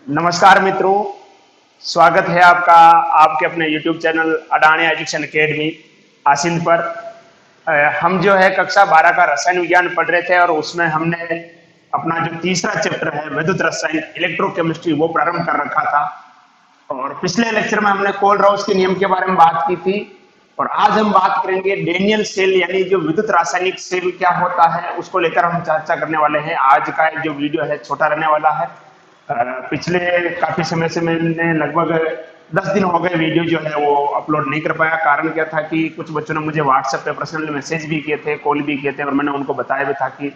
नमस्कार मित्रों, स्वागत है आपका आपके अपने YouTube channel Adani education academy Asind पर। हम जो है कक्षा 12 का रसायन विज्ञान पढ़ रहे थे और उसमें हमने अपना जो तीसरा चैप्टर है विद्युत रसायन इलेक्ट्रोकेमिस्ट्री वो प्रारंभ कर रखा था। और पिछले लेक्चर में हमने कोलराउस के नियम के बारे में बात की थी और आज हम बात करेंगे डेनियल सेल यानी जो विद्युत रासायनिक सेल क्या होता है उसको लेकर हम चर्चा करने वाले हैं। आज का जो वीडियो है छोटा रहने वाला है। पिछले काफी समय से मैंने लगभग 10 दिन हो गए वीडियो जो है वो अपलोड नहीं कर पाया। कारण क्या था कि कुछ बच्चों ने मुझे व्हाट्सएप पे पर्सनल मैसेज भी किए थे, कॉल भी किए थे और मैंने उनको बताया भी था कि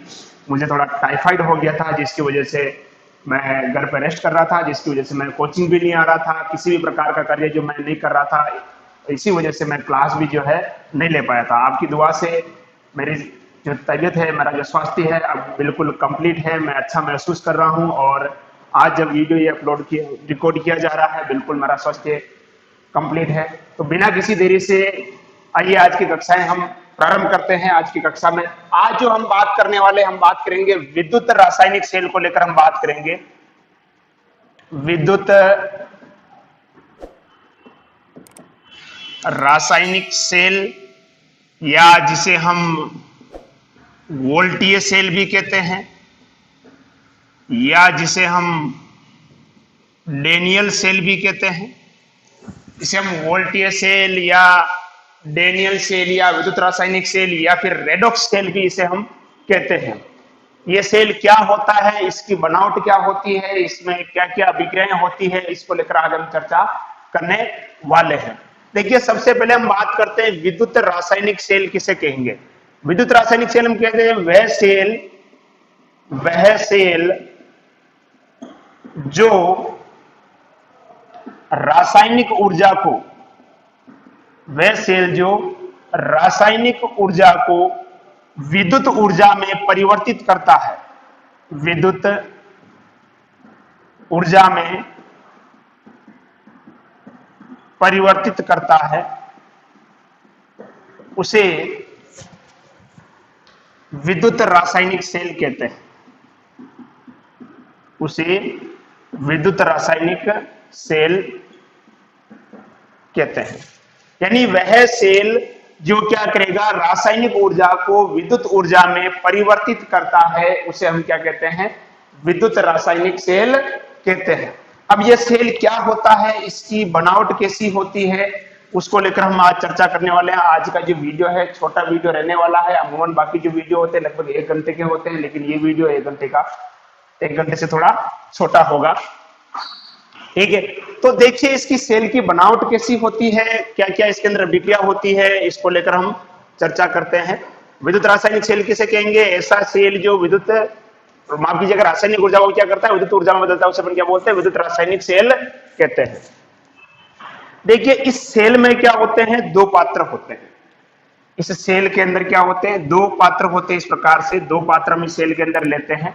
मुझे थोड़ा टाइफाइड हो गया था, जिसकी वजह से मैं घर पर रेस्ट कर रहा था, जिसकी वजह से मैं कोचिंग भी नहीं आ रहा था, किसी भी प्रकार का कार्य जो मैं नहीं कर रहा था, इसी वजह से मैं क्लास भी जो है नहीं ले पाया था। आपकी दुआ से मेरी जो तबीयत है, मेरा जो स्वास्थ्य है अब बिल्कुल कंप्लीट है, मैं अच्छा महसूस कर रहा हूँ। और आज जब वीडियो ये अपलोड किया रिकॉर्ड किया जा रहा है बिल्कुल मेरा स्वास्थ्य कंप्लीट है। तो बिना किसी देरी से आइए आज की कक्षाएं हम प्रारंभ करते हैं। आज की कक्षा में आज जो हम बात करने वाले हम बात करेंगे विद्युत रासायनिक सेल को लेकर हम बात करेंगे। विद्युत रासायनिक सेल या जिसे हम वोल्टीय सेल भी कहते हैं या जिसे हम डेनियल सेल भी कहते हैं। इसे हम वोल्टीय सेल या डेनियल सेल या विद्युत रासायनिक सेल या फिर रेडॉक्स सेल भी इसे हम कहते हैं। ये सेल क्या होता है, इसकी बनावट क्या होती है, इसमें क्या क्या अभिक्रियाएं होती है, इसको लेकर आज हम चर्चा करने वाले हैं। देखिए, सबसे पहले हम बात करते हैं विद्युत रासायनिक सेल किसे कहेंगे। विद्युत रासायनिक सेल हम कहते हैं वह सेल जो रासायनिक ऊर्जा को विद्युत ऊर्जा में परिवर्तित करता है। विद्युत ऊर्जा में परिवर्तित करता है, उसे विद्युत रासायनिक सेल कहते हैं। उसे विद्युत रासायनिक सेल कहते हैं। यानी वह सेल जो क्या करेगा, रासायनिक ऊर्जा को विद्युत ऊर्जा में परिवर्तित करता है, उसे हम क्या कहते हैं, विद्युत रासायनिक सेल कहते हैं। अब यह सेल क्या होता है, इसकी बनावट कैसी होती है, उसको लेकर हम आज चर्चा करने वाले हैं। आज का जो वीडियो है छोटा वीडियो रहने वाला है। अमूमन बाकी जो वीडियो होते हैं लगभग 1 घंटे के होते हैं, लेकिन ये वीडियो 1 घंटे से थोड़ा छोटा होगा। ठीक है, तो देखिए इसकी सेल की बनावट कैसी होती है, क्या क्या इसके अंदर अभिक्रिया होती है, इसको लेकर हम चर्चा करते हैं। विद्युत रासायनिक सेल किसे कहेंगे, ऐसा सेल जो विद्युत माफ कीजिएगा रासायनिक ऊर्जा को क्या करता है, विद्युत ऊर्जा में बदलता है, उसे अपन क्या बोलते हैं, विद्युत रासायनिक सेल कहते हैं। देखिए इस सेल में क्या होते हैं, 2 पात्र होते हैं। इस सेल के अंदर क्या होते हैं, 2 पात्र होते हैं। इस प्रकार से 2 पात्र हम इस सेल के अंदर लेते हैं।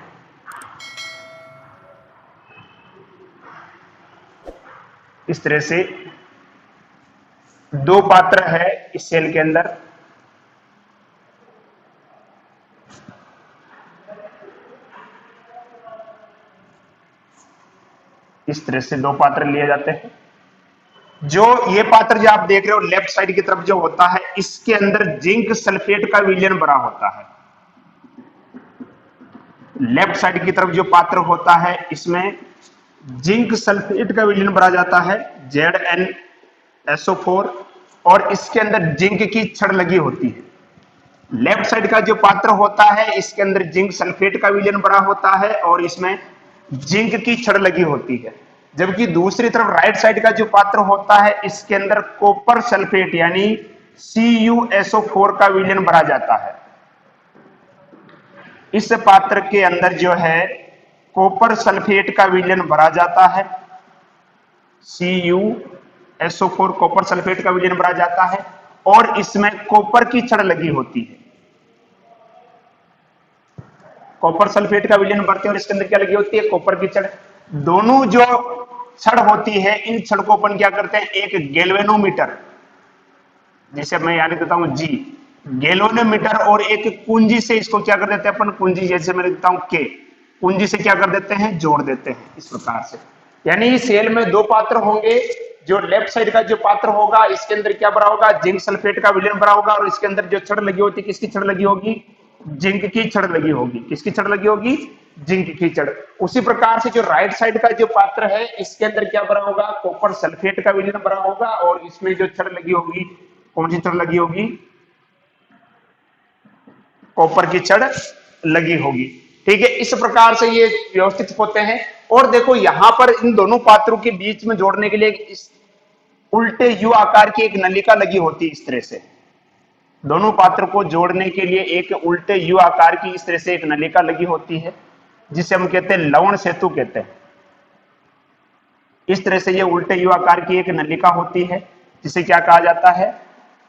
इस तरह से 2 पात्र है इस सेल के अंदर। इस तरह से 2 पात्र लिए जाते हैं। जो ये पात्र जो आप देख रहे हो लेफ्ट साइड की तरफ जो होता है, इसके अंदर जिंक सल्फेट का विलयन भरा होता है। लेफ्ट साइड की तरफ जो पात्र होता है इसमें जिंक सल्फेट का विलयन भरा जाता है, ZnSO4, और इसके अंदर जिंक की छड़ लगी होती है। लेफ्ट साइड का जो पात्र होता है इसके अंदर जिंक सल्फेट का विलयन भरा होता है और इसमें जिंक की छड़ लगी होती है। जबकि दूसरी तरफ राइट साइड का जो पात्र होता है इसके अंदर कॉपर सल्फेट यानी CuSO4 का विलयन भरा जाता है। इस पात्र के अंदर जो है कॉपर सल्फेट का विलयन भरा जाता है, CuSO4 कॉपर सल्फेट का विलयन भरा जाता है और इसमें कॉपर की छड़ लगी होती है। कॉपर सल्फेट का विलयन भरते हैं और इसके अंदर क्या लगी होती है, कॉपर की छड़। दोनों जो छड़ होती है इन छड़ को अपन क्या करते हैं, एक गैल्वेनोमीटर, जिसे मैं याद देता हूं G, गैल्वेनोमीटर, और एक कुंजी से इसको क्या कर देते हैं अपन, कुंजी जैसे मैं देता हूं K, कुंजी से क्या कर देते हैं, जोड़ देते हैं इस प्रकार से। यानी सेल में दो पात्र होंगे, जो लेफ्ट साइड का जो पात्र होगा इसके अंदर क्या भरा होगा, जिंक सल्फेट का विलयन भरा होगा, और इसके अंदर जो छड़ लगी होती है किसकी छड़ लगी होगी, जिंक की छड़ लगी होगी। किसकी छड़ लगी होगी, जिंक की छड़। उसी प्रकार से जो राइट साइड का जो पात्र है इसके अंदर क्या भरा होगा, कॉपर सल्फेट का विलयन भरा होगा, और इसमें जो छड़ लगी होगी, कौन सी छड़ लगी होगी, कॉपर की छड़ लगी होगी। ठीक है, इस प्रकार से ये व्यवस्थित होते हैं। और देखो यहां पर इन दोनों पात्रों के बीच में जोड़ने के लिए इस उल्टे यू आकार की एक नलिका लगी होती है। इस तरह से दोनों पात्र को जोड़ने के लिए एक उल्टे यू आकार की इस तरह से एक नलिका लगी होती है, जिसे हम कहते हैं लवण सेतु कहते हैं। इस तरह से ये उल्टे यू आकार की एक नलिका होती है, जिसे क्या कहा जाता है,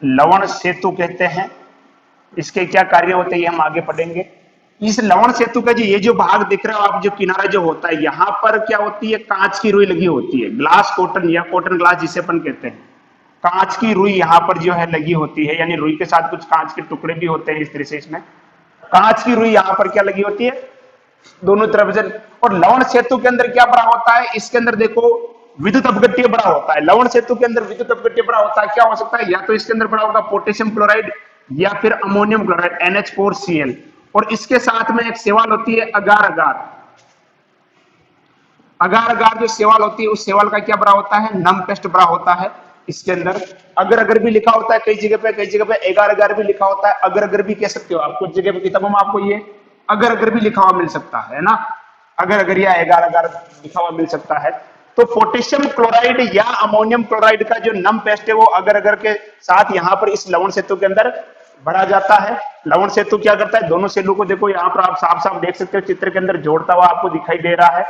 लवण सेतु कहते हैं। इसके क्या कार्य होते हैं ये हम आगे पढ़ेंगे। इस लवण सेतु का जो ये जो भाग दिख रहा है आप, जो किनारा जो होता है, यहां पर क्या होती है, कांच की रुई लगी होती है, ग्लास कॉटन या कॉटन ग्लास जिसे अपन कहते हैं। कांच की रुई यहां पर जो है लगी होती है, यानी रुई के साथ कुछ कांच के टुकड़े भी होते हैं। इस तरह से इसमें कांच की रुई यहां पर क्या लगी होती है, दोनों तरफ से। और लवण सेतु के अंदर क्या बड़ा होता है, इसके अंदर देखो विद्युत अपघट्य बड़ा होता है। लवण सेतु के अंदर विद्युत अपघट्य बड़ा होता है, क्या हो सकता है, या तो इसके अंदर बड़ा होगा पोटेशियम क्लोराइड या फिर अमोनियम क्लोराइड NH4Cl। और इसके साथ में एक सेवाल होती है अगार अगार। अगार अगार जो सेवाल होती है, उस सेवाल का क्या बड़ा होता है, नम पेस्ट बड़ा होता है। इसके अंदर अगर अगर भी लिखा होता है, कई जगह पे एगार अगार भी लिखा होता है, अगर अगर भी कह सकते हो आप। कुछ जगह पे किताबों में आपको ये अगर अगर भी लिखा हुआ मिल सकता है ना, अगर अगर या एगार अगार लिखा हुआ मिल सकता है। तो पोटेशियम क्लोराइड या अमोनियम क्लोराइड का जो नम पेस्ट है वो अगर अगर के साथ यहाँ पर इस लवण सेतु के अंदर भरा जाता है। लवण सेतु क्या करता है, दोनों सेलों को देखो यहाँ पर आप साफ साफ देख सकते हो, चित्र के अंदर जोड़ता हुआ आपको दिखाई दे रहा है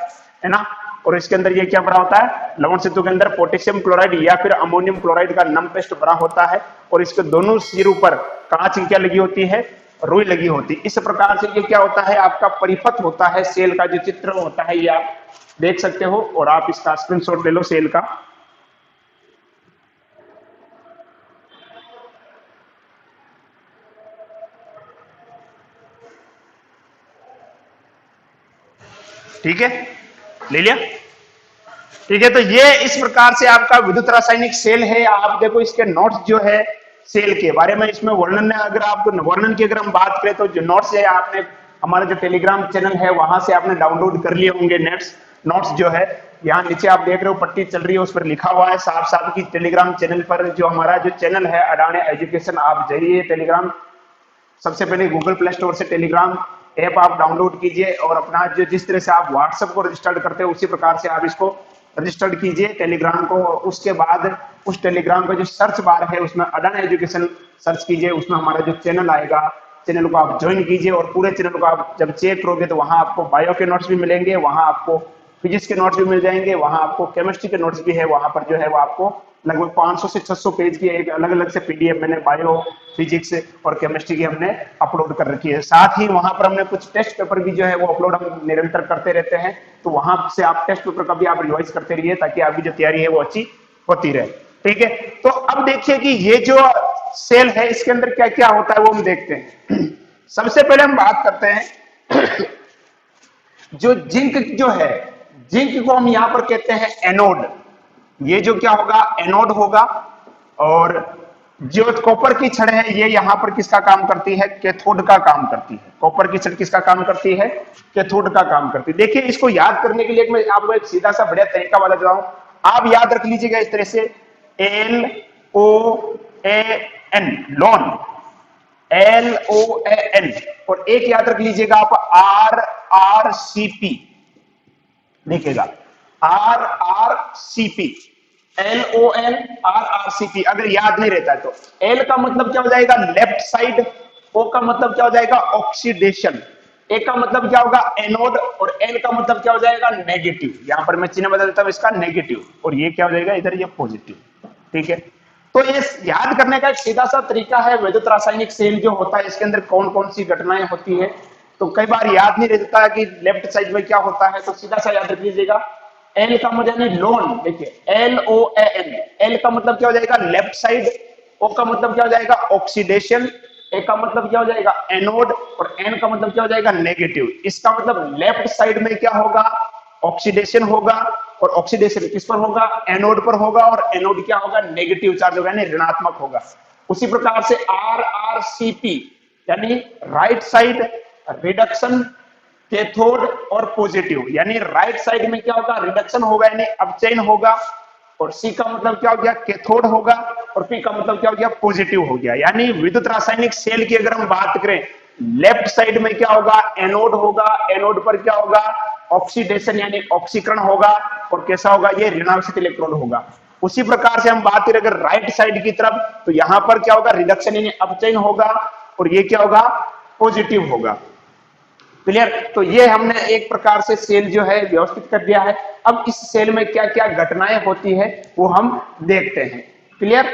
ना। और इसके अंदर ये क्या भरा होता है, लवण सेतु के अंदर पोटेशियम क्लोराइड या फिर अमोनियम क्लोराइड का नम पेस्ट भरा होता है। और इसके दोनों सिरों पर कांच की क्या लगी होती है, रुई लगी होती है। इस प्रकार से ये क्या होता है, आपका परिपथ होता है। सेल का जो चित्र होता है ये आप देख सकते हो, और आप इसका स्क्रीनशॉट ले लो सेल का। ठीक है, ले लिया। ठीक है, तो ये इस प्रकार से आपका विद्युत रासायनिक सेल है। आप देखो इसके नोट्स जो है सेल के बारे में, इसमें वर्णन है। अगर आपको वर्णन की अगर हम बात करें तो जो नोट्स है आपने हमारा जो टेलीग्राम चैनल है वहां से आपने डाउनलोड कर लिए होंगे। नोट्स जो है यहाँ नीचे आप देख रहे हो पट्टी चल रही है, उस पर लिखा हुआ है साफ साफ की टेलीग्राम चैनल पर जो हमारा जो चैनल है अडाने एजुकेशन, आप जाइए टेलीग्राम, सबसे पहले गूगल प्ले स्टोर से टेलीग्राम ऐप आप डाउनलोड कीजिए, और अपना जो जिस तरह से आप व्हाट्सएप को रजिस्टर्ड करते हो उसी प्रकार से आप इसको रजिस्टर्ड कीजिए टेलीग्राम को। उसके बाद उस टेलीग्राम का जो सर्च बार है उसमें अडाना एजुकेशन सर्च कीजिए, उसमें हमारा जो चैनल आएगा, चैनल को आप ज्वाइन कीजिए। और पूरे चैनल को आप जब चेक करोगे तो वहां आपको बायो के नोट्स भी मिलेंगे, वहां आपको फिजिक्स के नोट्स भी मिल जाएंगे, वहां आपको केमिस्ट्री के नोट्स भी है। वहां पर जो है वो आपको लगभग 500 से 600 पेज की एक अलग अलग से PDF मैंने बायो, फिजिक्स और केमिस्ट्री की हमने अपलोड कर रखी है। साथ ही वहां पर हमने कुछ टेस्ट पेपर भी जो है वो अपलोड हम निरंतर करते रहते हैं, तो वहां से आप टेस्ट पेपर का भी आप रिवाइज करते रहिए ताकि आपकी जो तैयारी है वो अच्छी होती रहे। ठीक है, तो अब देखिए कि ये जो सेल है इसके अंदर क्या क्या होता है वो हम देखते हैं। सबसे पहले हम बात करते हैं जो जिंक जो है, जिंक को हम यहां पर कहते हैं एनोड। ये जो क्या होगा, एनोड होगा। और जो कॉपर की छड़ है ये यहां पर किसका काम करती है, कैथोड का काम करती है। कॉपर की छड़ किसका काम करती है, कैथोड का काम करती है। देखिए इसको याद करने के लिए मैं आपको एक सीधा सा बढ़िया तरीका बता देता हूं, आप याद रख लीजिएगा इस तरह से LOAN, लॉन, LOAN, और एक याद रख लीजिएगा आप RRCP लिखेगा, RRCP, LON RRCP। अगर याद नहीं रहता है तो L का मतलब क्या हो जाएगा, लेफ्ट साइड, O का मतलब क्या हो जाएगा, ऑक्सीडेशन, A का मतलब क्या होगा, एनोड, और N का मतलब क्या हो जाएगा, नेगेटिव। यहां पर मैं चिन्ह बदल देता हूं इसका, नेगेटिव, और ये क्या हो जाएगा इधर, ये पॉजिटिव। ठीक है, तो ये याद करने का एक सीधा सा तरीका है। विद्युत रासायनिक सेल जो होता है इसके अंदर कौन कौन सी घटनाएं होती है, तो कई बार याद नहीं रहता कि लेफ्ट साइड में क्या होता है, तो सीधा सा याद रख लीजिएगा। एल का मतलब नहीं, लोन, देखिए LOAN, एल का मतलब क्या हो जाएगा, लेफ्ट साइड, ओ का मतलब क्या हो जाएगा, ऑक्सीडेशन, ए का मतलब क्या हो जाएगा, एनोड, और एन का मतलब क्या हो जाएगा, नेगेटिव। इसका मतलब लेफ्ट साइड में क्या होगा, ऑक्सीडेशन होगा, और ऑक्सीडेशन किस पर होगा, एनोड पर होगा, और एनोड क्या होगा, नेगेटिव चार्ज होगा, यानी ऋणात्मक होगा। उसी प्रकार से RRCP यानी राइट साइड रिडक्शन कैथोड और पॉजिटिव, यानी राइट साइड में क्या होगा, रिडक्शन होगा यानी अपचयन होगा, और सी का मतलब क्या हो गया, कैथोड होगा, और पी का मतलब क्या हो गया, पॉजिटिव हो गया। यानी विद्युत रासायनिक सेल की अगर हम बात करें, लेफ्ट साइड में क्या होगा, एनोड होगा, एनोड पर क्या होगा, ऑक्सीडेशन यानी ऑक्सीकरण होगा, और कैसा होगा, ये ऋणावेशित इलेक्ट्रॉन होगा। उसी प्रकार से हम बात करें अगर राइट साइड की तरफ, तो यहां पर क्या होगा, रिडक्शन यानी अपचयन होगा, और ये क्या होगा, पॉजिटिव होगा। क्लियर। तो ये हमने एक प्रकार से सेल जो है व्यवस्थित कर दिया है। अब इस सेल में क्या क्या घटनाएं होती है वो हम देखते हैं। क्लियर।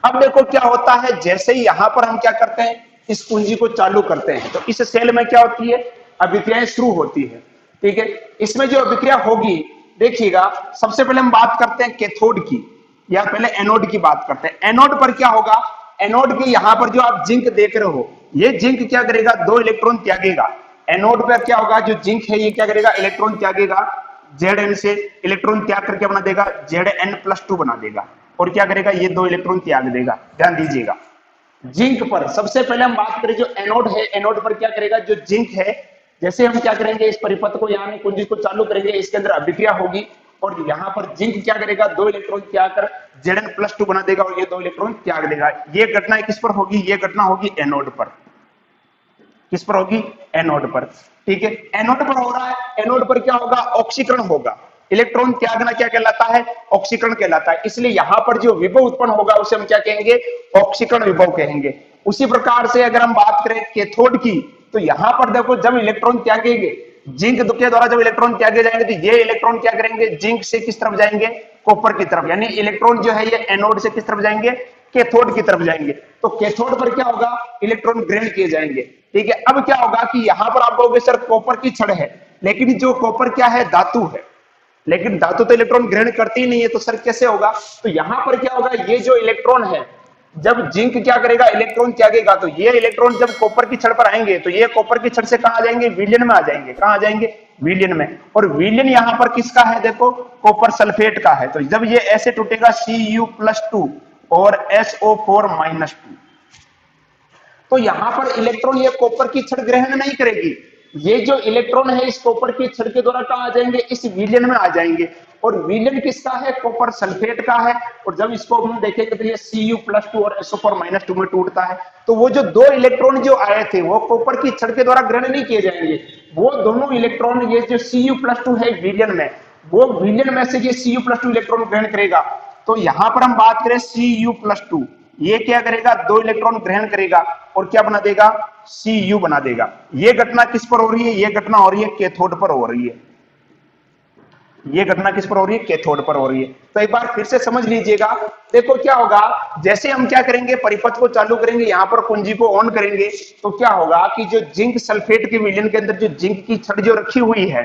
अब देखो क्या होता है, जैसे ही यहां पर हम क्या करते हैं, इस कुंजी को चालू करते हैं, तो इस सेल में क्या होती है, अभिक्रियाएं शुरू होती है। ठीक है। इसमें जो अभिक्रिया होगी, देखिएगा, सबसे पहले हम बात करते हैं कैथोड की, या पहले एनोड की बात करते हैं। एनोड पर क्या होगा, एनोड के यहां पर जो आप जिंक देख रहे हो, ये जिंक क्या करेगा, 2 इलेक्ट्रॉन त्यागेगा। एनोड पर क्या होगा, जो जिंक है ये क्या करेगा, इलेक्ट्रॉन त्यागेगा, Zn से इलेक्ट्रॉन त्याग करके बना देगा, Zn+2 बना देगा, और क्या करेगा, ये 2 इलेक्ट्रॉन त्याग देगा। ध्यान दीजिएगा, जिंक पर सबसे पहले हम बात करें, जो एनोड है, एनोड पर क्या करेगा, जो जिंक है, जैसे हम क्या करेंगे, इस परिपथ को यानी कुंजी को चालू करेंगे, इसके अंदर अभिक्रिया होगी, और यहां पर जिंक क्या करेगा, 2 इलेक्ट्रॉन त्याग कर Zn+2 बना देगा, और ये 2 इलेक्ट्रॉन त्याग देगा। ये घटना किस पर होगी, ये घटना होगी एनोड पर। किस पर होगी, एनोड पर। ठीक है, एनोड पर हो रहा है, एनोड पर क्या होगा, ऑक्सीकरण होगा। इलेक्ट्रॉन त्यागना क्या कहलाता है, ऑक्सीकरण कहलाता है। इसलिए यहां पर जो विभव उत्पन्न होगा उसे हम क्या कहेंगे, ऑक्सीकरण विभव कहेंगे। उसी प्रकार से अगर हम बात करें कैथोड की, तो यहां पर देखो, जब इलेक्ट्रॉन त्यागेंगे, जिंक के द्वारा जब इलेक्ट्रॉन त्यागे जाएंगे, तो ये इलेक्ट्रॉन क्या करेंगे, जिंक से किस तरफ जाएंगे, कॉपर की तरफ, यानी इलेक्ट्रॉन जो है ये एनोड से किस तरफ जाएंगे, कैथोड की तरफ जाएंगे। तो कैथोड पर क्या होगा, इलेक्ट्रॉन ग्रहण किए जाएंगे। ठीक है। अब क्या होगा कि यहां पर आप कहोगे सर कॉपर की छड़ है, लेकिन जो कॉपर क्या है, धातु है, लेकिन धातु तो इलेक्ट्रॉन ग्रहण करती ही नहीं है, तो सर कैसे होगा। तो यहां पर क्या होगा, ये जो इलेक्ट्रॉन है, जब जिंक क्या करेगा, इलेक्ट्रॉन त्यागेगा, तो ये इलेक्ट्रॉन जब कॉपर की छड़ पर आएंगे, तो ये कॉपर की छड़ से कहां आ जाएंगे, विलयन में आ जाएंगे। कहां आ जाएंगे, विलयन में। और विलयन यहां पर किसका है, देखो कॉपर सल्फेट का है। तो जब ये ऐसे टूटेगा Cu+2 और SO4-2, तो यहां पर इलेक्ट्रॉन ये कॉपर की छड़ ग्रहण नहीं करेगी। ये जो इलेक्ट्रॉन है इस कॉपर की छड़ के द्वारा कहां आ जाएंगे, इस विलयन में आ जाएंगे। और विलयन किसका है, कॉपर सल्फेट का है। और जब इसको हम देखेंगे तो ये Cu+2 और SO4-2 में टूटता है। तो वो जो 2 इलेक्ट्रॉन जो आए थे वो कॉपर की छड़ के द्वारा ग्रहण नहीं किए जाएंगे। वो दोनों इलेक्ट्रॉन, ये जो Cu+2 है विलयन में, वो विलयन में से ये Cu+2 इलेक्ट्रॉन ग्रहण करेगा। तो यहां पर हम बात करें Cu+2, ये क्या करेगा, 2 इलेक्ट्रॉन ग्रहण करेगा, और क्या बना देगा, Cu बना देगा। ये घटना किस पर हो रही है, ये घटना हो रही है कैथोड पर हो रही है। ये घटना किस पर हो रही है, कैथोड पर हो रही है। तो एक बार फिर से समझ लीजिएगा। देखो क्या होगा, जैसे हम क्या करेंगे, परिपथ को चालू करेंगे, यहां पर कुंजी को ऑन करेंगे, तो क्या होगा कि जो जिंक सल्फेट के विलयन के अंदर जो जिंक की छड़ जो रखी हुई है,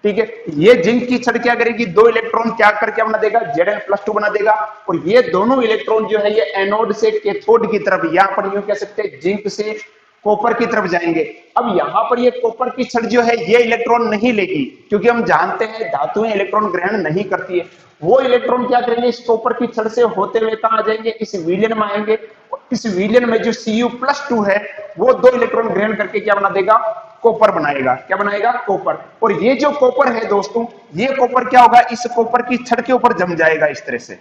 ठीक है, ये जिंक की छड़ क्या करेगी, 2 इलेक्ट्रॉन त्याग करके क्या बना देगा, Zn+2 बना देगा। और ये दोनों इलेक्ट्रॉन जो है ये एनोड से कैथोड की तरफ, यहां पर यूं कह सकते हैं जिंक से कॉपर की तरफ जाएंगे। अब यहां पर ये कॉपर की छड़ जो है ये इलेक्ट्रॉन नहीं लेगी, क्योंकि हम जानते हैं धातुएं इलेक्ट्रॉन ग्रहण नहीं करती है। वो इलेक्ट्रॉन क्या करेंगे, इस कॉपर की छड़ से होते हुए कहां आ जाएंगे, इस विलयन में आएंगे। इस विलयन में जो Cu+2 है वो 2 इलेक्ट्रॉन ग्रहण करके क्या बना देगा, कॉपर बनाएगा। क्या बनाएगा, कॉपर। और ये जो कॉपर है दोस्तों, ये कॉपर क्या होगा, इस कॉपर की छड़ के ऊपर जम जाएगा इस तरह से।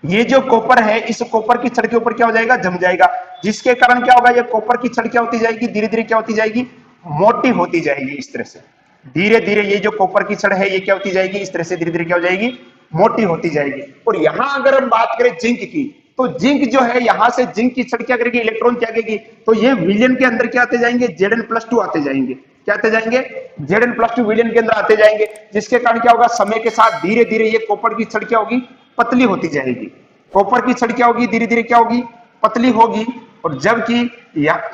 ये जो कॉपर है इस कॉपर की छड़ के ऊपर क्या हो जाएगा, जम जाएगा, जिसके कारण क्या होगा, ये कॉपर की छड़ क्या होती जाएगी, धीरे धीरे क्या होती जाएगी, मोटी होती जाएगी। इस तरह से धीरे धीरे ये जो कॉपर की छड़ है ये क्या होती जाएगी, इस तरह से धीरे धीरे क्या हो जाएगी, मोटी होती जाएगी। और यहां अगर हम बात करें जिंक की, तो जिंक जो है यहां से जिंक की छड़ क्या करेगी, इलेक्ट्रॉन त्यागेगी। तो ये विलयन के अंदर क्या आते जाएंगे, Zn+2 आते जाएंगे। क्या आते जाएंगे, Zn+2 विलयन के अंदर आते जाएंगे, जिसके कारण क्या होगा, समय के साथ धीरे धीरे ये कॉपर की छड़ क्या होगी, पतली होती जाएगी। कॉपर की छड़ क्या होगी, धीरे धीरे क्या होगी, पतली होगी। और जबकि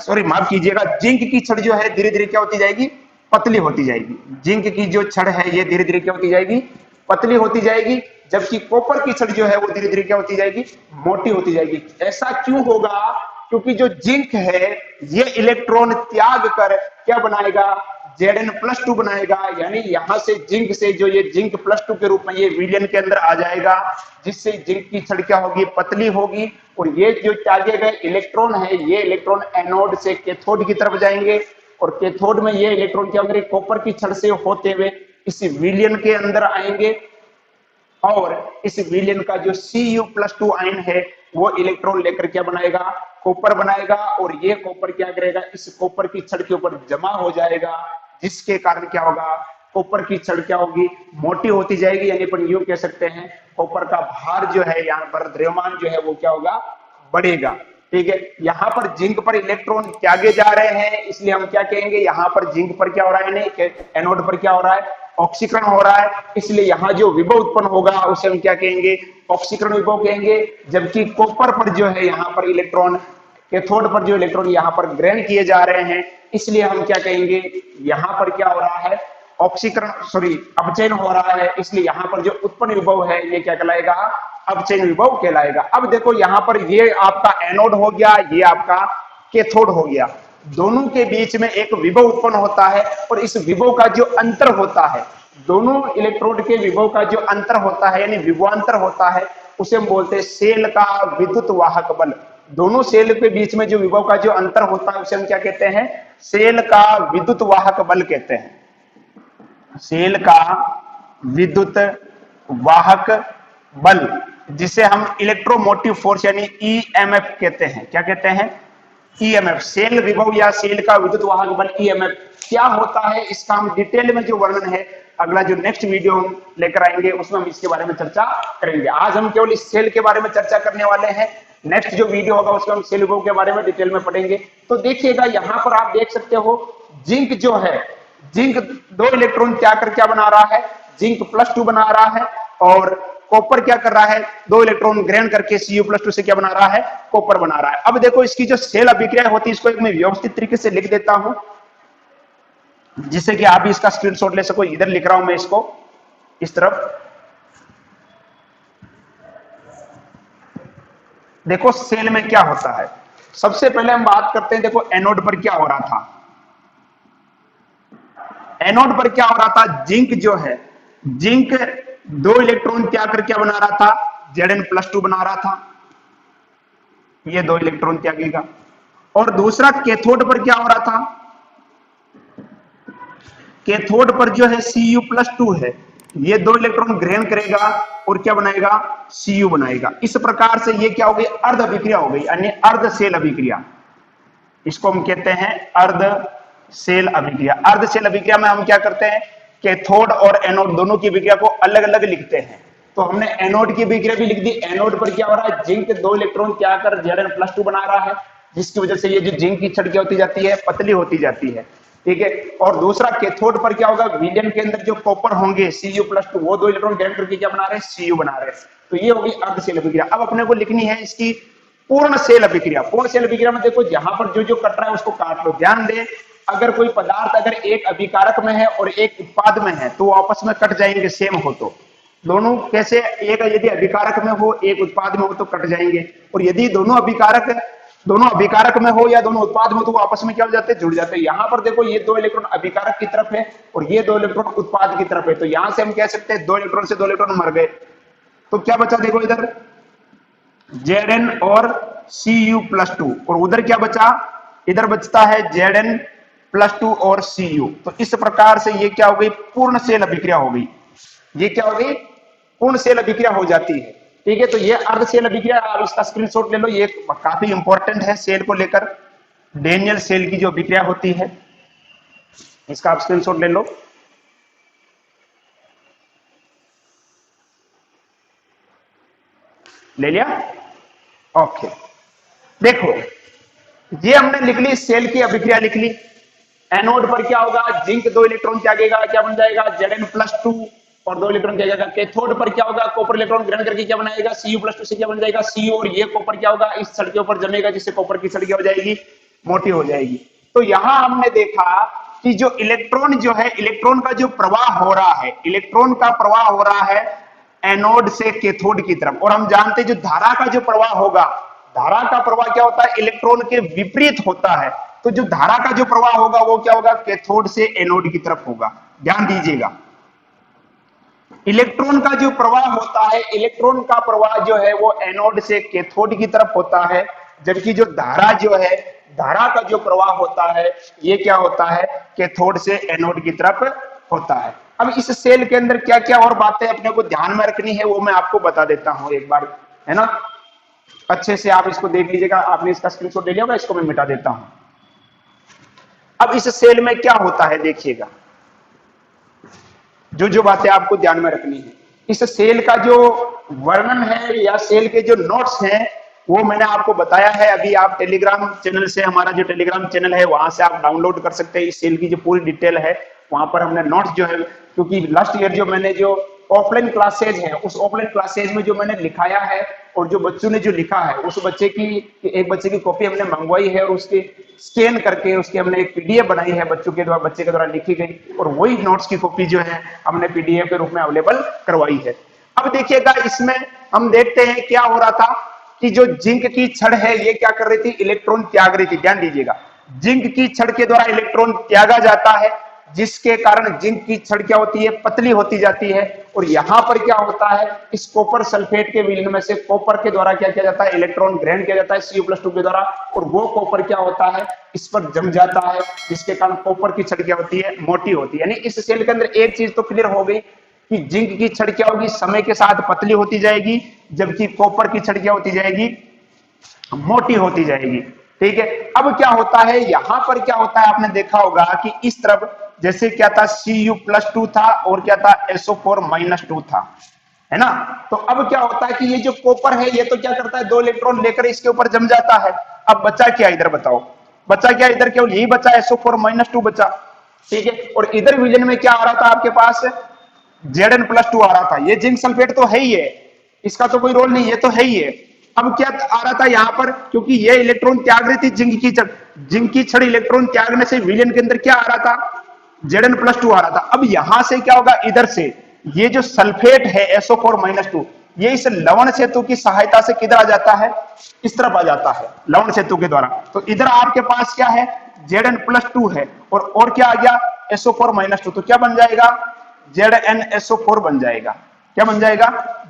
सॉरी माफ कीजिएगा, जिंक की छड़ जो है धीरे धीरे क्या होती जाएगी, पतली होती जाएगी। जिंक की जो छड़ है ये धीरे धीरे क्या होती जाएगी, पतली होती जाएगी। जबकि कॉपर की छड़ जो है वो धीरे धीरे क्या होती जाएगी, मोटी होती जाएगी। ऐसा क्यों होगा, क्योंकि जो जिंक है ये इलेक्ट्रॉन त्याग कर क्या बनाएगा, Zn+2 बनाएगा, यानी यहां से जिंक से जो ये जिंक +2 के रूप में ये विलयन के अंदर आ जाएगा, जिससे जिंक की छड़ क्या होगी, पतली होगी। और ये जो त्यागे गए इलेक्ट्रॉन है, ये इलेक्ट्रॉन एनोड से कैथोड की तरफ जाएंगे और कैथोड में ये इलेक्ट्रॉन क्या होंगे, कॉपर की छड़ से होते हुए इस विलयन के अंदर आएंगे और इस विलयन का जो Cu+2 आयन है वो इलेक्ट्रॉन लेकर क्या बनाएगा, कॉपर बनाएगा। और ये कॉपर क्या करेगा, इस कॉपर की छड़ के ऊपर जमा हो जाएगा, जिसके कारण क्या होगा, कॉपर की छड़ क्या होगी, मोटी होती जाएगी। यानी अपन यूं कह सकते हैं कॉपर का भार जो है यहाँ पर, द्रव्यमान जो है वो क्या होगा, बढ़ेगा। ठीक है, यहाँ पर जिंक पर इलेक्ट्रॉन त्यागे जा रहे हैं, इसलिए हम क्या कहेंगे, यहाँ पर जिंक पर क्या हो रहा है, नहीं एनोड पर क्या हो रहा है, ऑक्सीकरण हो रहा है, इसलिए यहाँ जो विभव उत्पन्न होगा उसे हम क्या कहेंगे, ऑक्सीकरण विभव कहेंगे। जबकि कॉपर पर जो है यहाँ पर इलेक्ट्रॉन, कैथोड पर जो इलेक्ट्रॉन यहाँ पर ग्रहण किए जा रहे हैं, इसलिए हम क्या कहेंगे, यहाँ पर क्या हो रहा है, ऑक्सीकरण अपचयन हो रहा है, इसलिए यहाँ पर जो उत्पन्न विभव है ये क्या कहलाएगा, अपचयन विभव कहलाएगा। अब देखो यहाँ पर ये आपका एनोड हो गया, ये आपका कैथोड हो गया, दोनों के बीच में एक विभव उत्पन्न होता है और इस विभव का जो अंतर होता है, दोनों इलेक्ट्रोड के विभव का जो अंतर होता है यानी विभवांतर होता है, उसे हम बोलते हैं सेल का विद्युत वाहक बल। दोनों सेल के बीच में जो विभव का जो अंतर होता है उसे हम क्या कहते हैं, सेल का विद्युत वाहक बल कहते हैं। सेल का विद्युत वाहक बल, जिसे हम इलेक्ट्रोमोटिव फोर्स यानी ईएमएफ कहते हैं। क्या कहते हैं, ईएमएफ। सेल विभव या सेल का विद्युत वाहक बल ईएमएफ क्या होता है, इसका हम डिटेल में जो वर्णन है अगला जो नेक्स्ट वीडियो हम लेकर आएंगे उसमें हम इसके बारे में चर्चा करेंगे। आज हम केवल इस सेल के बारे में चर्चा करने वाले हैं, नेक्स्ट जो वीडियो होगा उसमें हम सेल विभव के बारे में डिटेल में पढ़ेंगे। तो देखिएगा यहाँ पर आप देख सकते हो, जिंक जो है, जिंक 2 इलेक्ट्रॉन त्याग कर क्या बना रहा है, जिंक+2 बना रहा है, और कॉपर क्या कर रहा है, 2 इलेक्ट्रॉन ग्रहण करके Cu+2 से क्या बना रहा है, कॉपर बना रहा है। अब देखो इसकी जो सेल अभिक्रिया होती है इसको एक मैं व्यवस्थित तरीके से लिख देता हूं, जिससे कि आप भी इसका स्क्रीनशॉट ले सको। इधर लिख रहा हूं मैं इसको इस तरफ, देखो सेल में क्या होता है। सबसे पहले हम बात करते हैं, देखो एनोड पर क्या हो रहा था, एनोड पर क्या हो रहा था, जिंक जो है, जिंक 2 इलेक्ट्रॉन त्याग कर क्या बना रहा था, Zn+2 बना रहा था, ये 2 इलेक्ट्रॉन त्यागेगा। और दूसरा कैथोड पर क्या हो रहा था, कैथोड पर जो है Cu+2 है, ये 2 इलेक्ट्रॉन ग्रहण करेगा और क्या बनाएगा, Cu बनाएगा। इस प्रकार से ये क्या हो गई, अर्ध अभिक्रिया हो गई, यानी अर्ध सेल अभिक्रिया। इसको हम कहते हैं अर्ध सेल अभिक्रिया। अर्ध सेल अभिक्रिया में हम क्या करते हैं, कैथोड और एनोड दोनों की अभिक्रिया को अलग अलग लिखते हैं। तो हमने एनोड की अभिक्रिया भी लिख दी, एनोड पर क्या हो रहा है, जिंक 2 इलेक्ट्रॉन त्याग कर Zn+2 बना रहा है, जिसकी वजह से ये जो जिंक की छड़ क्या होती जाती है, पतली होती जाती है। ठीक है, और दूसरा कैथोड पर क्या होगा, विलयन के अंदर जो कॉपर होंगे Cu+2, वो 2 इलेक्ट्रॉन ग्रहण करके क्या बना रहे हैं, Cu बना रहे हैं। तो ये होगी अर्ध सेल अभिक्रिया। अब अपने को लिखनी है इसकी पूर्ण सेल अभिक्रिया। पूर्ण सेल अभिक्रिया में देखो जहां पर जो जो कट रहा है उसको काट लो। ध्यान दे, अगर कोई पदार्थ अगर एक अभिकारक में है और एक उत्पाद में है तो वो आपस में कट जाएंगे, सेम हो तो दोनों कैसे, एक यदि अभिकारक में हो एक उत्पाद में हो तो कट जाएंगे, और यदि दोनों अभिकारक में हो या दोनों उत्पाद में हो तो वो आपस में क्या हो जाते हैं, जुड़ जाते हैं। यहां पर देखो ये 2 इलेक्ट्रॉन अभिकारक की तरफ है और ये 2 इलेक्ट्रॉन उत्पाद की तरफ है, तो यहां से हम कह सकते हैं 2 इलेक्ट्रॉन से 2 इलेक्ट्रॉन मर गए। तो क्या बचा, देखो इधर Zn और Cu+2, और उधर क्या बचा, इधर बचता है Zn+2 और Cu। तो इस प्रकार से ये क्या हो गई, पूर्ण सेल अभिक्रिया हो गई। ये क्या हो गई, पूर्ण सेल अभिक्रिया हो जाती है। ठीक है, तो ये अर्ध सेल अभिक्रिया, आप इसका स्क्रीनशॉट ले लो, ये काफी इंपॉर्टेंट है सेल को लेकर। डेनियल सेल की जो अभिक्रिया होती है इसका आप स्क्रीनशॉट ले लो। ले लिया, ओके। देखो ये हमने लिख ली, सेल की अभिक्रिया लिख ली। एनोड पर क्या होगा, जिंक 2 इलेक्ट्रॉन त्यागेगा, क्या बन जाएगा, Zn+2 और 2 इलेक्ट्रॉन त्यागेगा। कैथोड पर क्या होगा, कॉपर इलेक्ट्रॉन ग्रहण करके क्या बनाएगा, Cu+2 से क्या बन जाएगा, Cu, और ये कॉपर क्या होगा, इस छड़ के ऊपर जमेगा, जिससे कॉपर की छड़ क्या हो जाएगी, मोटी हो जाएगी। तो यहां हमने देखा कि जो इलेक्ट्रॉन जो है, इलेक्ट्रॉन का जो प्रवाह हो रहा है, इलेक्ट्रॉन का प्रवाह हो रहा है एनोड से कैथोड की तरफ। और हम जानते हैं जो धारा का जो प्रवाह होगा, धारा का प्रवाह क्या होता है, इलेक्ट्रॉन के विपरीत होता है। तो जो धारा का जो प्रवाह होगा वो क्या होगा, कैथोड से एनोड की तरफ होगा। ध्यान दीजिएगा, इलेक्ट्रॉन का जो प्रवाह होता है, इलेक्ट्रॉन का प्रवाह जो है वो एनोड से कैथोड की तरफ होता है, जबकि जो धारा जो है, धारा का जो प्रवाह होता है ये क्या होता है, कैथोड से एनोड की तरफ होता है। अब इस सेल के अंदर क्या क्या और बातें अपने को ध्यान में रखनी है वो मैं आपको बता देता हूं एक बार, है ना। अच्छे से आप इसको देख लीजिएगा, आपने इसका स्क्रीनशॉट ले लिया होगा, इसको मैं मिटा देता हूं। अब इस सेल में क्या होता है देखिएगा, जो जो बातें आपको ध्यान में रखनी है। इस सेल का जो वर्णन है या सेल के जो नोट्स हैं वो मैंने आपको बताया है। अभी आप टेलीग्राम चैनल से, हमारा जो टेलीग्राम चैनल है वहां से आप डाउनलोड कर सकते हैं। इस सेल की जो पूरी डिटेल है वहां पर हमने नोट्स जो है, क्योंकि लास्ट ईयर जो मैंने जो ऑफलाइन क्लासेज है उस ऑफलाइन क्लासेज में जो मैंने लिखाया है और जो बच्चों ने जो लिखा है उस बच्चे की, एक बच्चे की कॉपी हमने मंगवाई है और उसके स्कैन करके उसकी हमने एक पीडीएफ बनाई है, बच्चों के द्वारा, बच्चे के द्वारा लिखी गई, और वही नोट्स की कॉपी जो है हमने पीडीएफ के रूप में अवेलेबल करवाई है। अब देखिएगा, इसमें हम देखते हैं क्या हो रहा था कि जो जिंक की छड़ है ये क्या कर रही थी, इलेक्ट्रॉन त्याग रही थी। ध्यान दीजिएगा, जिंक की छड़ के द्वारा इलेक्ट्रॉन त्यागा जाता है, जिसके कारण जिंक की छड़ क्या होती है, पतली होती जाती है। और यहां पर क्या होता है, इस कॉपर सल्फेट के विलयन में से कॉपर के द्वारा क्या किया जाता है, इलेक्ट्रॉन ग्रहण किया जाता है Cu+2 के द्वारा, और वो कॉपर क्या होता है, इस पर जम जाता है, जिसके कारण कॉपर की छड़ क्या होती है, मोटी होती है। यानी इस सेल के अंदर एक चीज तो क्लियर हो गई कि जिंक की छड़ क्या होगी, समय के साथ पतली होती जाएगी, जबकि कॉपर की छड़ क्या होती जाएगी, मोटी होती जाएगी। ठीक है, अब क्या होता है, यहां पर क्या होता है, आपने देखा होगा कि इस तरफ जैसे क्या था, Cu+2 था और क्या था, SO4-2 था, है ना। तो अब क्या होता है कि ये जो कॉपर है ये तो क्या करता है, 2 इलेक्ट्रॉन लेकर इसके ऊपर जम जाता है। अब बचा क्या इधर, बताओ बचा क्या इधर, केवल यही बचा, SO4-2 बचा। ठीक है, और इधर विलयन में क्या आ रहा था आपके पास, Zn+2 आ रहा था। ये जिंक सल्फेट तो है ही है, इसका तो कोई रोल नहीं, ये तो है ही है। अब क्या आ रहा था यहां पर, क्योंकि ये इलेक्ट्रॉन त्याग रही थी जिंक की छड़, जिंक की छड़ इलेक्ट्रॉन त्यागने से विलयन के अंदर क्या आ रहा था, Zn+2 आ रहा था। अब यहां से क्या होगा, इधर से ये जो सल्फेट है SO4-2, ये इस लवण सेतु की सहायता से किधर आ जाता है, इस तरफ आ जाता है लवण सेतु के द्वारा। तो इधर आपके पास क्या है, Zn+2 है, और क्या आ गया, SO4-2। तो क्या बन जाएगा, ZnSO4 बन जाएगा। क्या बन जाएगा,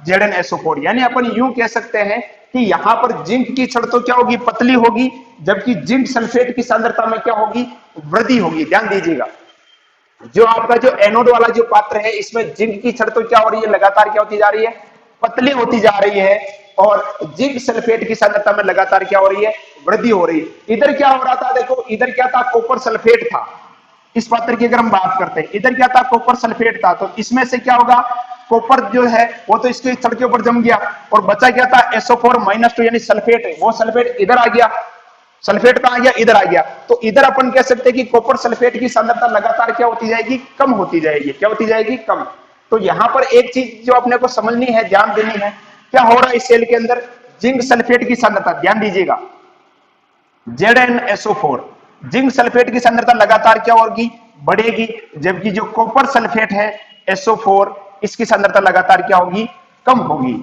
ZnSO4। यानी अपन यूं कह सकते हैं कि यहां पर जिंक की छड़ तो क्या होगी, पतली होगी, जबकि जिंक सल्फेट की सांद्रता में क्या होगी, वृद्धि होगी। ध्यान दीजिएगा, जो आपका जो एनोड वाला जो पात्र है इसमें जिंक की छड़ तो क्या हो रही है, लगातार क्या होती जा रही है, पतली होती जा रही है, और जिंक सल्फेट की सांद्रता में लगातार क्या हो रही है, वृद्धि हो रही है। इधर क्या हो रहा था, देखो इधर क्या था, कॉपर सल्फेट था। इस पात्र की अगर हम बात करते हैं, इधर क्या था, कॉपर सल्फेट था। तो इसमें से क्या होगा, कॉपर जो है वो तो इसके छड़ के ऊपर जम गया, और बचा क्या था, SO4-2 यानी सल्फेट है, वो सल्फेट इधर आ गया। सल्फेट कहां गया, इधर आ गया। तो इधर अपन कह सकते हैं कि कॉपर सल्फेट की सांद्रता लगातार क्या होती जाएगी, कम होती जाएगी। क्या होती जाएगी, कम। तो यहां पर एक चीज जो अपने को समझनी है, ध्यान देनी है, क्या हो रहा है इस सेल के अंदर, जिंक सल्फेट की सांद्रता, ध्यान दीजिएगा, ZnSO4, जिंक सल्फेट की सांद्रता लगातार क्या होगी, बढ़ेगी, जबकि जो कॉपर सल्फेट है SO4, इसकी सांद्रता लगातार क्या होगी, कम होगी।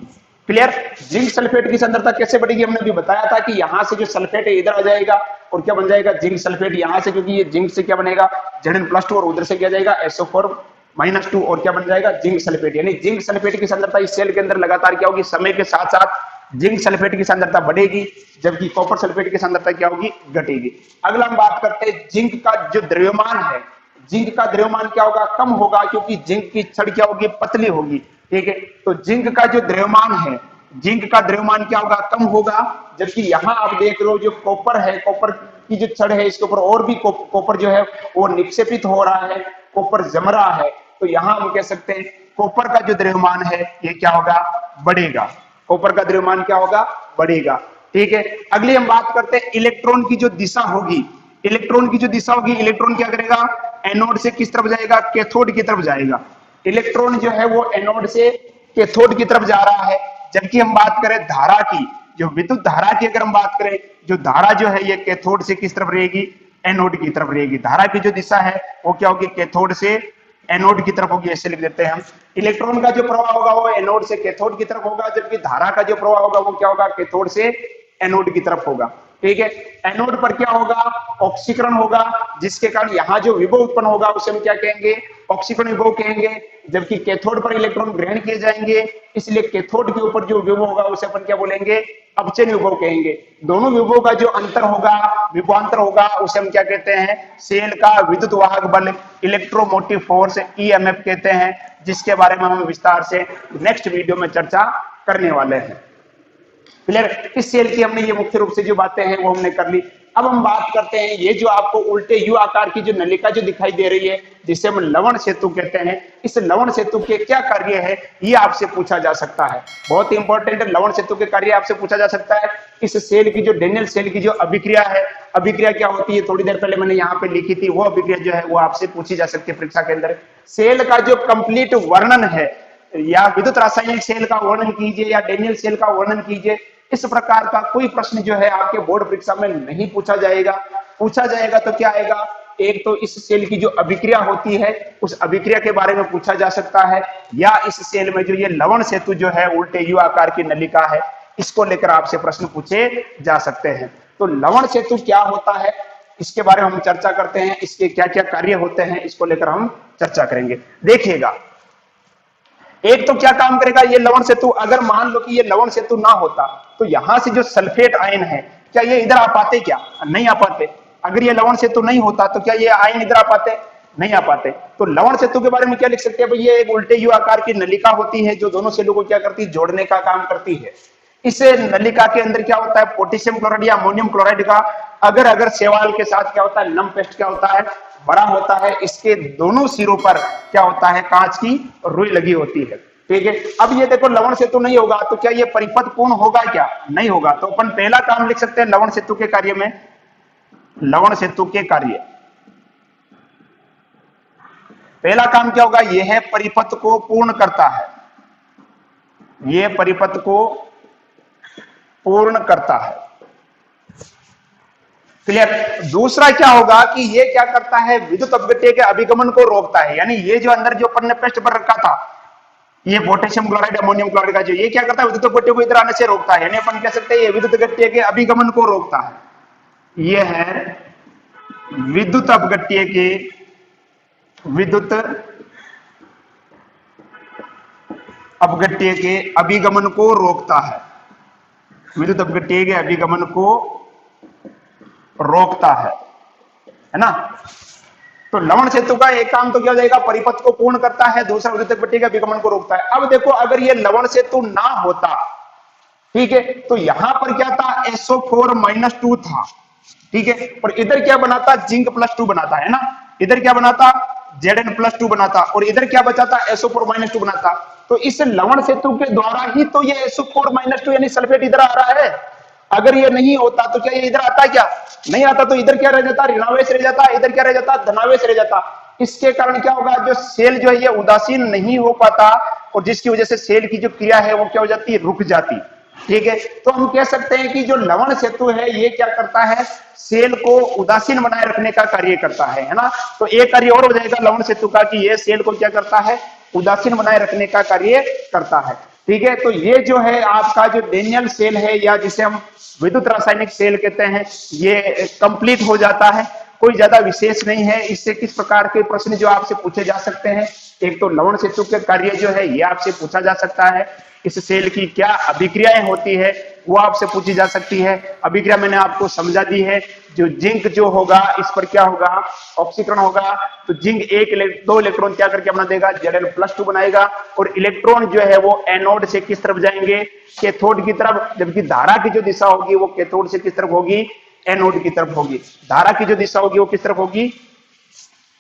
क्लियर। जिंक सल्फेट की सांद्रता कैसे बढ़ेगी, हमने भी बताया था कि यहां से जो सल्फेट है इधर आ जाएगा, और क्या बन जाएगा, जिंक सल्फेट यहां से, क्योंकि ये जिंक से क्या बनेगा, Zn+2, और उधर से क्या जाएगा, SO4-2, और क्या बन जाएगा, जिंक सल्फेट। यानी जिंक सल्फेट की सांद्रता इस सेल के अंदर लगातार क्या होगी, समय के साथ साथ जिंक सल्फेट की सांद्रता बढ़ेगी, जबकि कॉपर सल्फेट की सांद्रता क्या होगी, घटेगी। अगला हम बात करते हैं जिंक का जो द्रव्यमान है, जिंक का द्रव्यमान क्या होगा, कम होगा, क्योंकि जिंक की छड़ क्या होगी, पतली होगी। ठीक है, तो जिंक का जो द्रव्यमान है, जिंक का द्रव्यमान क्या होगा, कम होगा, जबकि यहां आप देख रहे हो जो कॉपर है, कॉपर की जो छड़ है इसके ऊपर और भी कॉपर जो है वो निक्षेपित हो रहा है, कॉपर जम रहा है। तो यहां हम कह सकते हैं कॉपर का जो द्रव्यमान है ये क्या होगा, बढ़ेगा। कॉपर का द्रव्यमान क्या होगा, बढ़ेगा। ठीक है, अगली हम बात करते हैं इलेक्ट्रॉन की जो दिशा होगी। इलेक्ट्रॉन की जो दिशा होगी, इलेक्ट्रॉन क्या करेगा, एनोड से किस तरफ जाएगा, कैथोड की तरफ जाएगा। इलेक्ट्रॉन जो है वो एनोड से कैथोड की तरफ जा रहा है। जबकि हम बात करें धारा की, जो विद्युत धारा की अगर हम बात करें, जो धारा जो है ये कैथोड से किस तरफ रहेगी, एनोड की तरफ रहेगी। धारा की जो दिशा है वो क्या होगी, कैथोड से एनोड की तरफ होगी, ऐसे लिख देते हैं हम। इलेक्ट्रॉन का जो प्रवाह होगा वो एनोड से कैथोड की तरफ होगा, जबकि धारा का जो प्रवाह होगा वो क्या होगा, कैथोड से एनोड की तरफ होगा। ठीक है। एनोड पर क्या होगा, ऑक्सीकरण होगा, जिसके कारण यहाँ जो विभव उत्पन्न होगा उसे हम क्या कहेंगे, ऑक्सीकरण विभव कहेंगे। जबकि कैथोड पर इलेक्ट्रॉन ग्रहण किए जाएंगे, इसलिए कैथोड के ऊपर जो विभव होगा उसे अपन क्या बोलेंगे, अपचयन विभव कहेंगे। दोनों विभव का जो अंतर होगा, विभवांतर होगा, उसे हम क्या कहते हैं, सेल का विद्युत वाहक बल, इलेक्ट्रोमोटिव फोर्स, ईएमएफ कहते हैं, जिसके बारे में हम विस्तार से नेक्स्ट वीडियो में चर्चा करने वाले हैं। क्लियर। इस सेल की हमने ये मुख्य रूप से जो बातें हैं वो हमने कर ली। अब हम बात करते हैं ये जो आपको उल्टे यू आकार की जो नलिका जो दिखाई दे रही है, जिसे हम लवण सेतु कहते हैं, इस लवण सेतु के क्या कार्य है ये आपसे पूछा जा सकता है। बहुत ही इंपॉर्टेंट है, लवण सेतु के कार्य आपसे पूछा जा सकता है। इस सेल की जो डेनियल सेल की जो अभिक्रिया है, अभिक्रिया क्या होती है थोड़ी देर पहले मैंने यहाँ पे लिखी थी, वो अभिक्रिया जो है वो आपसे पूछी जा सकती है परीक्षा के अंदर। सेल का जो कंप्लीट वर्णन है, या विद्युत रासायनिक सेल का वर्णन कीजिए या डेनियल सेल का वर्णन कीजिए, इस प्रकार का कोई प्रश्न जो है आपके बोर्ड परीक्षा में नहीं पूछा जाएगा। पूछा जाएगा तो क्या आएगा, एक तो इस सेल की जो अभिक्रिया होती है उस अभिक्रिया के बारे में पूछा जा सकता है, या इस सेल में जो ये लवण सेतु जो है उल्टे यू आकार की नलिका है, इसको लेकर आपसे प्रश्न पूछे जा सकते हैं। तो लवण सेतु क्या होता है इसके बारे में हम चर्चा करते हैं, इसके क्या क्या कार्य होते हैं इसको लेकर हम चर्चा करेंगे। देखिएगा, एक तो क्या काम करेगा ये लवण सेतु, अगर मान लो कि ये लवण सेतु ना होता तो यहां से जो सल्फेट आयन है क्या ये इधर आ पाते, क्या नहीं आ पाते। अगर ये लवण सेतु नहीं होता तो क्या ये आयन इधर आ पाते, नहीं आ पाते। तो लवण सेतु के बारे में क्या लिख सकते हैं भाई, ये एक उल्टे यू आकार की नलिका होती है जो दोनों सेलों को क्या करती है, जोड़ने का काम करती है। इस नलिका के अंदर क्या होता है, पोटेशियम क्लोराइड या अमोनियम क्लोराइड का अगर सेवाल के साथ क्या होता है, नम पेस्ट क्या होता है, बड़ा होता है। इसके दोनों सिरों पर क्या होता है, कांच की रुई लगी होती है। ठीक है। अब ये देखो लवण सेतु नहीं होगा तो क्या ये परिपथ पूर्ण होगा, क्या नहीं होगा। तो अपन पहला काम लिख सकते हैं लवण सेतु के कार्य में, लवण सेतु के कार्य, पहला काम क्या होगा, यह है परिपथ को पूर्ण करता है, यह परिपथ को पूर्ण करता है। क्लियर। दूसरा क्या होगा कि ये क्या करता है, विद्युत अपघट्य के अभिगमन को रोकता है। यानी ये जो अंदर जो अपन ने पेस्ट पर रखा था, ये पोटेशियम क्लोराइड अमोनियम क्लोराइड का जो, ये क्या करता है, विद्युत अपघट्य को इधर आने से रोकता है। यानी अपन कह सकते हैं ये विद्युत अपघट्य के अभिगमन को रोकता है। ये है विद्युत अपघट्य के, विद्युत अपघट्य के अभिगमन को रोकता है, विद्युत अपघट्य के अभिगमन को रोकता है ना। तो लवण सेतु का एक काम तो क्या हो जाएगा, परिपथ को पूर्ण करता है, दूसरा विद्युत अपघट्य के अभिगमन को रोकता है। अब देखो अगर ये लवण सेतु ना होता, ठीक है, तो यहां पर क्या था, SO4-2 था, ठीक है, और इधर क्या बनाता, जिंक +2 बनाता है ना, इधर क्या बनाता, Zn+2 बनाता, और इधर क्या बचाता, SO4-2 बनाता। तो इस लवण सेतु के द्वारा ही तो ये SO4-2 यानी सल्फेट इधर आ रहा है। अगर ये नहीं होता तो क्या ये इधर आता है, क्या नहीं आता। तो इधर क्या रह जाता, ऋणावेश रह जाता, इधर क्या रह जाता, धनावेश रह जाता। इसके कारण क्या होगा, जो सेल जो है ये उदासीन नहीं हो पाता, और जिसकी वजह से सेल की जो क्रिया है वो क्या हो जाती है, रुक जाती। ठीक है। तो हम कह सकते हैं कि जो लवण सेतु है ये क्या करता है, सेल को उदासीन बनाए रखने का कार्य करता है ना। तो एक कार्य और हो जाएगा लवण सेतु का कि ये सेल को क्या करता है, उदासीन बनाए रखने का कार्य करता है। ठीक है। तो ये जो है आपका जो डेनियल सेल है, या जिसे हम विद्युत रासायनिक सेल कहते हैं, ये कंप्लीट हो जाता है। कोई ज्यादा विशेष नहीं है। इससे किस प्रकार के प्रश्न जो आपसे पूछे जा सकते हैं, एक तो लवण सेतु के कार्य जो है ये आपसे पूछा जा सकता है, इस सेल की क्या अभिक्रियाएं होती है वो आपसे पूछी जा सकती है। अभिक्रिया मैंने आपको समझा दी है। जो जिंक जो होगा इस पर क्या होगा, ऑक्सीकरण होगा। तो जिंक 2 इलेक्ट्रॉन क्या करके अपना देगा, Zn+2 बनाएगा, और इलेक्ट्रॉन जो है वो एनोड से किस तरफ जाएंगे, कैथोड की तरफ। जबकि धारा की जो दिशा होगी वो कैथोड से किस तरफ होगी, एनोड की तरफ होगी। धारा की जो दिशा होगी वो किस तरफ होगी,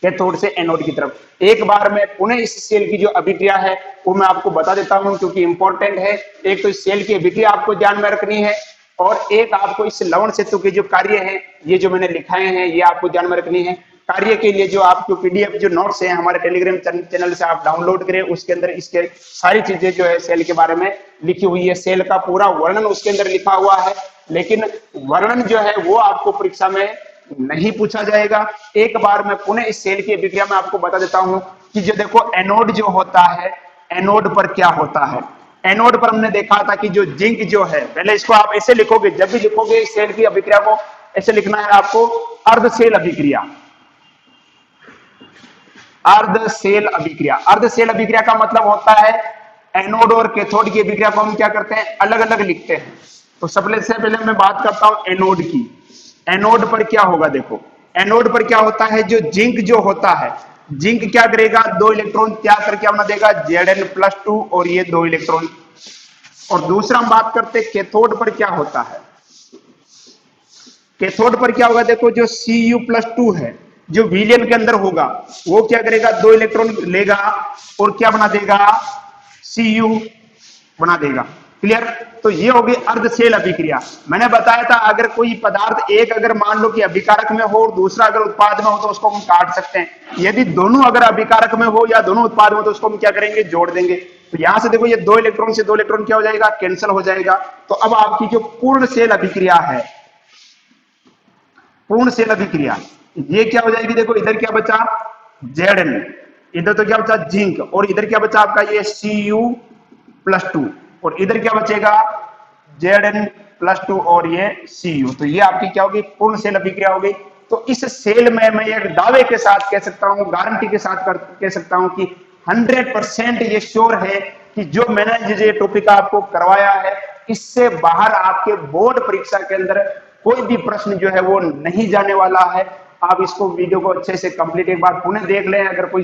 कैथोड से एनोड की तरफ। एक बार मैं पुनः इस सेल की जो अभिक्रिया है वो मैं आपको बता देता हूं क्योंकि इंपॉर्टेंट है। एक तो इस सेल की अभिक्रिया आपको ध्यान में रखनी है, और एक आपको इस लवण सेतु के जो कार्य है ये जो मैंने लिखाए हैं ये आपको ध्यान में रखनी है। कार्य के लिए जो आपको PDF जो नोट्स हैं हमारे टेलीग्राम चैनल से आप डाउनलोड करें, उसके अंदर इसके सारी चीजें जो है सेल के बारे में लिखी हुई है। सेल का पूरा वर्णन उसके अंदर लिखा हुआ है, लेकिन वर्णन जो है वो आपको परीक्षा में नहीं पूछा जाएगा। एक बार मैं पुनः इस सेल की अभिक्रिया में आपको बता देता हूं कि जो देखो एनोड जो होता है, एनोड पर क्या होता है, एनोड पर हमने देखा था कि जो जिंक जो है, पहले इसको आप ऐसे लिखोगे, जब भी लिखोगे इस सेल की अभिक्रिया को ऐसे लिखना है आपको, अर्ध सेल अभिक्रिया। अर्ध सेल अभिक्रिया, अर्ध सेल अभिक्रिया का मतलब होता है एनोड और कैथोड की अभिक्रिया को हम क्या करते हैं, अलग अलग लिखते हैं। तो सबसे पहले मैं बात करता हूं एनोड की। एनोड पर क्या होगा, देखो एनोड पर क्या होता है, जो जिंक जो होता है, जिंक क्या करेगा, 2 इलेक्ट्रॉन त्याग करके अपना देगा Zn+2 और ये 2 इलेक्ट्रॉन। और दूसरा हम बात करते हैं कैथोड पर क्या होता है। कैथोड पर क्या होगा, देखो जो Cu+2 है, जो विलयन के अंदर होगा, वो क्या करेगा, 2 इलेक्ट्रॉन लेगा और क्या बना देगा, Cu बना देगा। क्लियर। तो ये होगी अर्ध सेल अभिक्रिया। मैंने बताया था अगर कोई पदार्थ एक अगर मान लो कि अभिकारक में हो और दूसरा अगर उत्पाद में हो तो उसको हम काट सकते हैं। यदि दोनों अगर अभिकारक में हो या दोनों उत्पाद में हो तो उसको हम क्या करेंगे, जोड़ देंगे। तो यहां से देखो ये 2 इलेक्ट्रॉन से 2 इलेक्ट्रॉन क्या हो जाएगा, कैंसिल हो जाएगा। तो अब आपकी जो पूर्ण सेल अभिक्रिया है, पूर्ण सेल अभिक्रिया, ये क्या हो जाएगी, देखो इधर क्या बचा Zn, इधर तो क्या बचा जिंक, और इधर क्या बचा आपका ये Cu+2, और इधर क्या बचेगा Zn+2 और ये Cu। तो ये आपकी क्या होगी, पूर्ण सेल अभिक्रिया होगी। तो इस सेल में मैं एक दावे के साथ कह सकता हूं, गारंटी के साथ कह सकता हूं कि 100% ये श्योर है कि जो मैंने ये टॉपिक आपको करवाया है, इससे बाहर आपके बोर्ड परीक्षा के अंदर कोई भी प्रश्न जो है वो नहीं जाने वाला है। आप इसको वीडियो को अच्छे से कंप्लीट एक बार पुनः देख लें। अगर कोई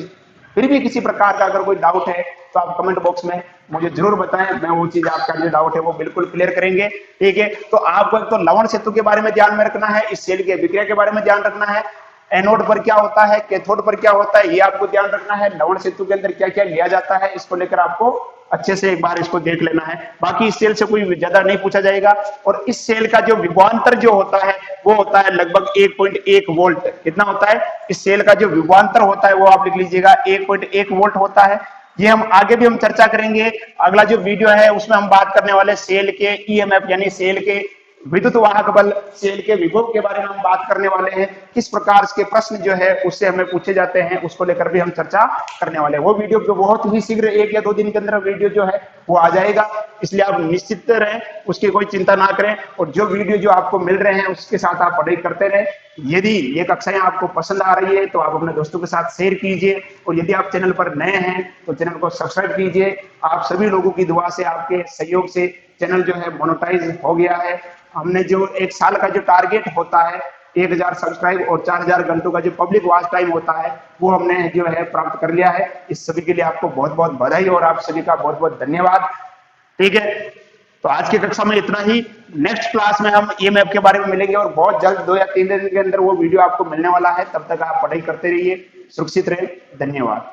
फिर भी किसी प्रकार का अगर कोई डाउट है तो आप कमेंट बॉक्स में मुझे जरूर बताएं, मैं वो चीज आपका जो डाउट है वो बिल्कुल क्लियर करेंगे। ठीक है, तो आपको तो लवण सेतु के बारे में ध्यान में रखना है, इस सेल की अभिक्रिया के बारे में ध्यान रखना है, एनोड पर क्या होता है, कैथोड पर क्या होता है, ये आपको ध्यान रखना है। लवण सेतु के अंदर क्या क्या लिया जाता है, इसको लेकर आपको अच्छे से एक बार इसको देख लेना है। बाकी इस सेल से कोई ज्यादा नहीं पूछा जाएगा। और इस सेल का जो विभवांतर जो होता है वो होता है लगभग 1.1 वोल्ट। कितना होता है, इस सेल का जो विभवांतर होता है वो आप लिख लीजिएगा 1.1 वोल्ट होता है। ये हम आगे भी हम चर्चा करेंगे। अगला जो वीडियो है उसमें हम बात करने वाले सेल के ईएमएफ यानी सेल के विद्युत वाहक बल, सेल के विभव के बारे में हम बात करने वाले हैं। किस प्रकार के प्रश्न जो है उससे हमें पूछे जाते हैं, उसको लेकर भी हम चर्चा करने वाले हैं। वो वीडियो बहुत ही शीघ्र 1 या 2 दिन के अंदर वीडियो जो है वो आ जाएगा, इसलिए आप निश्चित रहें, उसकी कोई चिंता ना करें। और जो वीडियो जो आपको मिल रहे हैं उसके साथ आप पढ़ाई करते रहें। यदि ये कक्षाएं आपको पसंद आ रही है तो आप अपने दोस्तों के साथ शेयर कीजिए, और यदि आप चैनल पर नए हैं तो चैनल को सब्सक्राइब कीजिए। आप सभी लोगों की दुआ से, आपके सहयोग से चैनल जो है मोनेटाइज हो गया है। हमने जो 1 साल का जो टारगेट होता है 1000 सब्सक्राइब और 4000 घंटों का जो पब्लिक वॉच टाइम होता है वो हमने जो है प्राप्त कर लिया है। इस सभी के लिए आपको बहुत बहुत बधाई और आप सभी का बहुत बहुत धन्यवाद। ठीक है, तो आज की कक्षा में इतना ही। नेक्स्ट क्लास में हम ईएमएफ के बारे में मिलेंगे और बहुत जल्द 2 या 3 दिन के अंदर वो वीडियो आपको मिलने वाला है। तब तक आप पढ़ाई करते रहिए, सुरक्षित रहे। धन्यवाद।